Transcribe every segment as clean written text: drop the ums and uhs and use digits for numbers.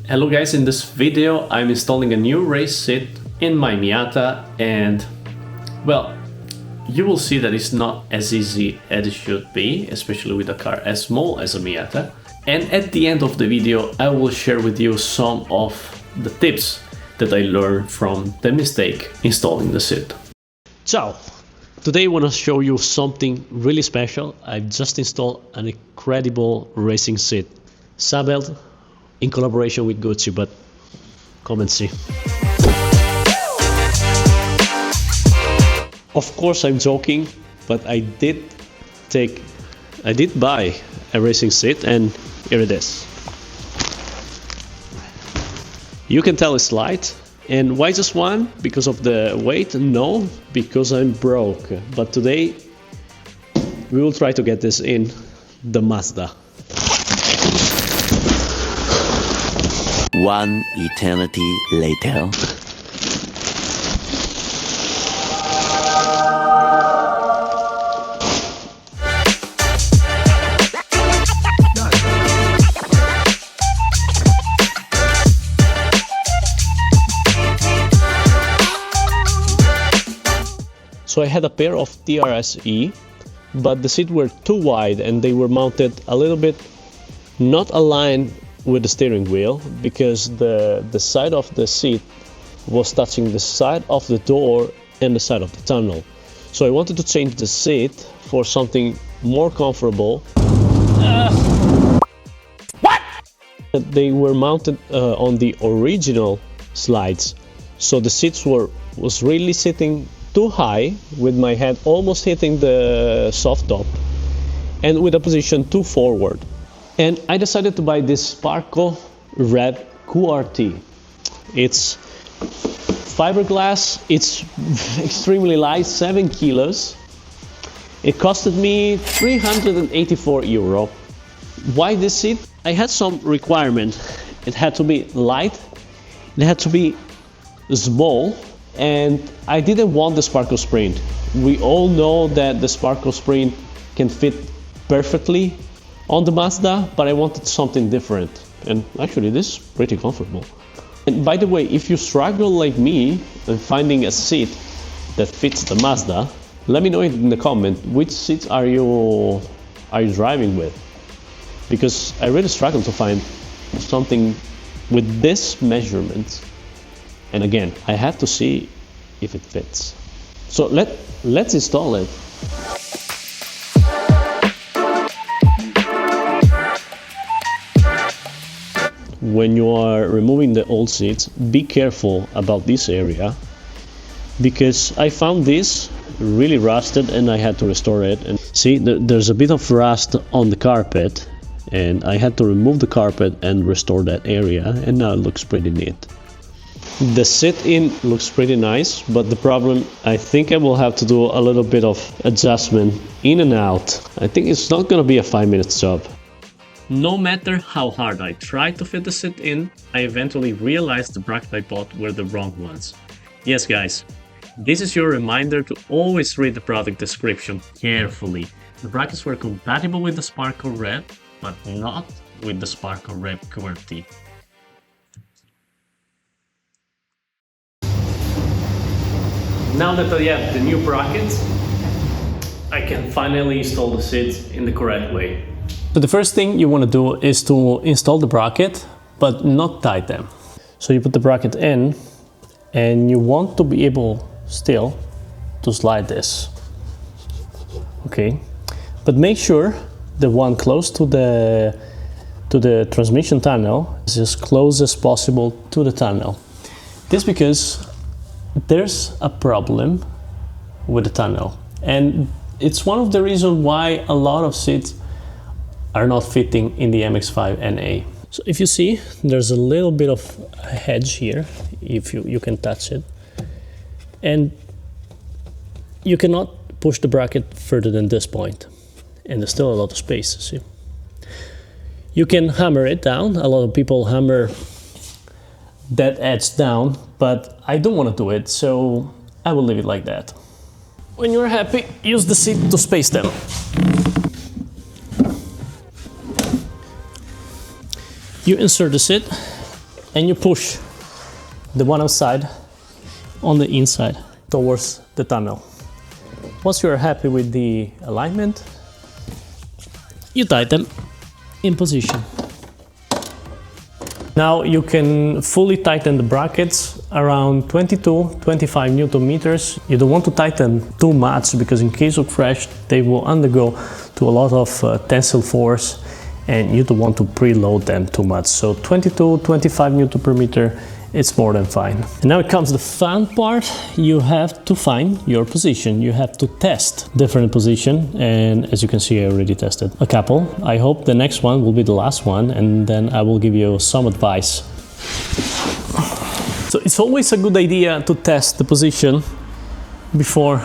Hello guys, in this video I'm installing a new race seat in my Miata, and well, you will see that it's not as easy as it should be, especially with a car as small as a Miata. And at the end of the video I will share with you some of the tips that I learned from the mistake installing the seat. Ciao! Today I want to show you something really special. I've just installed an incredible racing seat, Sabelt, in collaboration with Gucci, but come and see. Of course I'm joking, but I did buy a racing seat, and here it is. You can tell it's light. And why just one? Because of the weight? No, because I'm broke. But today we will try to get this in the Mazda. One eternity later. So I had a pair of TRS-E, but the seats were too wide and they were mounted a little bit not aligned with the steering wheel, because the side of the seat was touching the side of the door and the side of the tunnel. So I wanted to change the seat for something more comfortable. What? They were mounted on the original slides, so the seats was really sitting too high, with my head almost hitting the soft top, and with a position too forward. And I decided to buy this Sparco REV QRT. It's fiberglass, it's extremely light, 7 kilos. It costed me 384 euro. Why this seat? I had some requirement. It had to be light, it had to be small, and I didn't want the Sparco Sprint. We all know that the Sparco Sprint can fit perfectly on the Mazda, but I wanted something different, and actually this is pretty comfortable. And by the way, if you struggle like me in finding a seat that fits the Mazda, let me know in the comment which seats are you driving with, because I really struggle to find something with this measurement. And again, I have to see if it fits. So let's install it. When you are removing the old seats, be careful about this area, because I found this really rusted and I had to restore it. And see, there's a bit of rust on the carpet, and I had to remove the carpet and restore that area, and now it looks pretty neat. The sit-in looks pretty nice, but the problem, I think I will have to do a little bit of adjustment in and out. I think it's not gonna be a 5-minute job. No matter how hard I tried to fit the seat in, I eventually realized the brackets I bought were the wrong ones. Yes guys, this is your reminder to always read the product description carefully. The brackets were compatible with the Sparco REV, but not with the Sparco REV QRT. Now that I have the new brackets, I can finally install the seats in the correct way. So the first thing you want to do is to install the bracket, but not tight them. So you put the bracket in, and you want to be able still to slide this. Okay, but make sure the one close to the transmission tunnel is as close as possible to the tunnel. This because there's a problem with the tunnel, and it's one of the reasons why a lot of seats are not fitting in the MX-5 NA. So if you see, there's a little bit of a hedge here, if you can touch it, and you cannot push the bracket further than this point, and there's still a lot of space, see? You can hammer it down. A lot of people hammer that edge down, but I don't want to do it, so I will leave it like that. When you're happy, use the seat to space them. You insert the seat and you push the bottom side on the inside towards the tunnel. Once you are happy with the alignment, you tighten in position. Now you can fully tighten the brackets around 22-25 Newton meters. You don't want to tighten too much because in case of crash they will undergo to a lot of tensile force and you don't want to preload them too much. So 22-25 Newton per meter, it's more than fine. And now it comes the fun part. You have to find your position. You have to test different position. And as you can see, I already tested a couple. I hope the next one will be the last one, and then I will give you some advice. So it's always a good idea to test the position before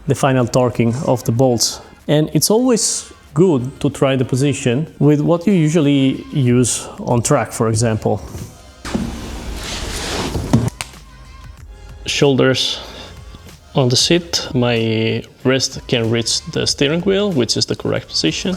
the final torquing of the bolts. And it's always good to try the position with what you usually use on track, for example. Shoulders on the seat, my wrist can reach the steering wheel, which is the correct position,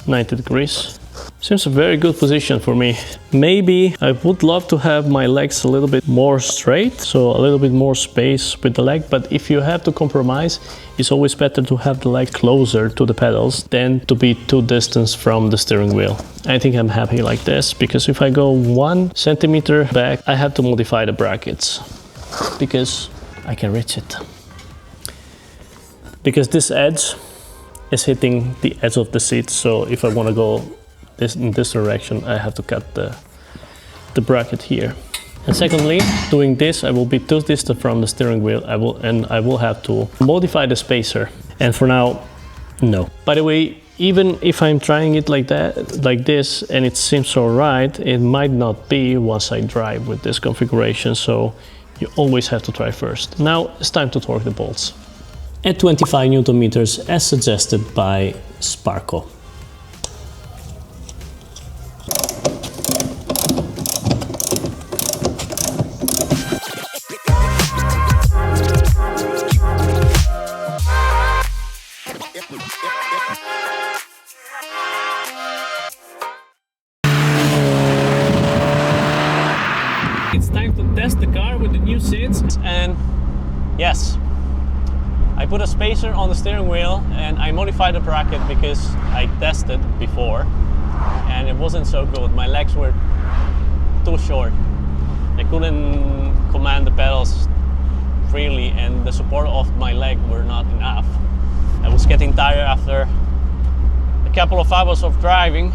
90 degrees. Seems a very good position for me. Maybe I would love to have my legs a little bit more straight, so a little bit more space with the leg, but if you have to compromise, it's always better to have the leg closer to the pedals than to be too distant from the steering wheel. I think I'm happy like this, because if I go 1 centimeter back, I have to modify the brackets, because I can reach it. Because this edge is hitting the edge of the seat, so if I want to go in this direction, I have to cut the bracket here. And secondly, doing this, I will be too distant from the steering wheel. I will have to modify the spacer. And for now, no. By the way, even if I'm trying it like that, like this, and it seems alright, it might not be once I drive with this configuration. So you always have to try first. Now it's time to torque the bolts. At 25 Newton meters as suggested by Sparco. It's time to test the car with the new seats, and yes, I put a spacer on the steering wheel and I modified the bracket because I tested before and it wasn't so good. My legs were too short. I couldn't command the pedals freely and the support of my leg were not enough. I was getting tired after a couple of hours of driving.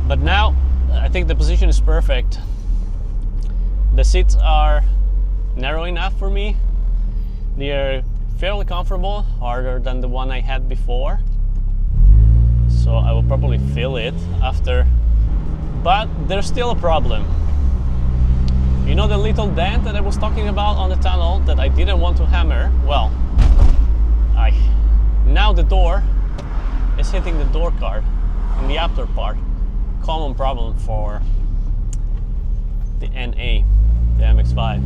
But now I think the position is perfect. The seats are narrow enough for me. They are fairly comfortable, harder than the one I had before. So I will probably feel it after, but there's still a problem. You know the little dent that I was talking about on the tunnel that I didn't want to hammer? Well, now the door is hitting the door card in the after part. Common problem for the NA, the MX-5.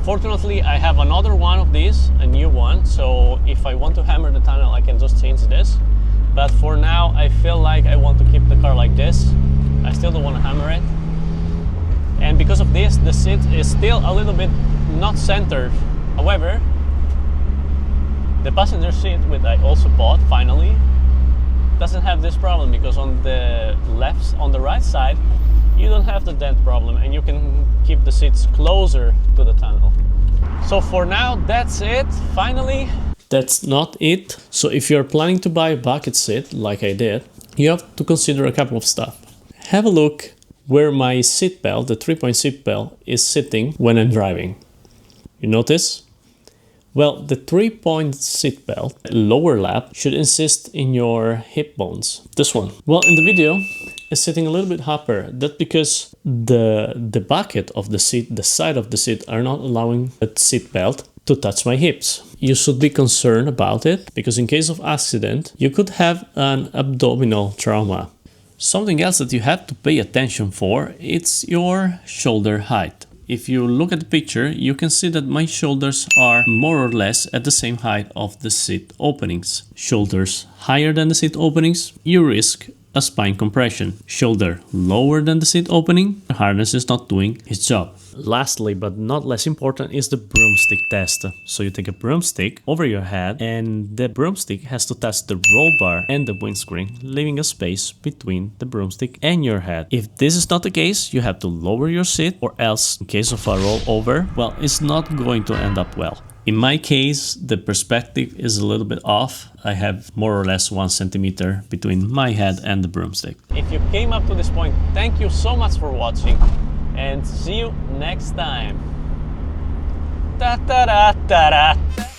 Fortunately, I have another one of these, a new one, so if I want to hammer the tunnel, I can just change this. But for now, I feel like I want to keep the car like this. I still don't want to hammer it. And because of this, the seat is still a little bit not centered. However, the passenger seat, which I also bought finally, doesn't have this problem, because on the right side, you don't have the dent problem and you can keep the seats closer to the tunnel. So for now, that's it, finally. That's not it. So if you're planning to buy a bucket seat, like I did, you have to consider a couple of stuff. Have a look where my seat belt, the 3-point seat belt, is sitting when I'm driving. You notice? Well, the 3-point seat belt, lower lap, should insist in your hip bones. This one. Well, in the video, it's sitting a little bit upper. That's because the bucket of the seat, the side of the seat, are not allowing the seat belt to touch my hips. You should be concerned about it, because in case of accident, you could have an abdominal trauma. Something else that you have to pay attention for, it's your shoulder height. If you look at the picture, you can see that my shoulders are more or less at the same height of the seat openings. Shoulders higher than the seat openings, you risk a spine compression. Shoulder lower than the seat opening, the harness is not doing its job. Lastly, but not less important, is the broomstick test. So you take a broomstick over your head and the broomstick has to touch the roll bar and the windscreen, leaving a space between the broomstick and your head. If this is not the case, you have to lower your seat, or else in case of a rollover, well, it's not going to end up well. In my case, the perspective is a little bit off. I have more or less 1 centimeter between my head and the broomstick. If you came up to this point, thank you so much for watching and see you next time. Ta-ta-da-ta-da.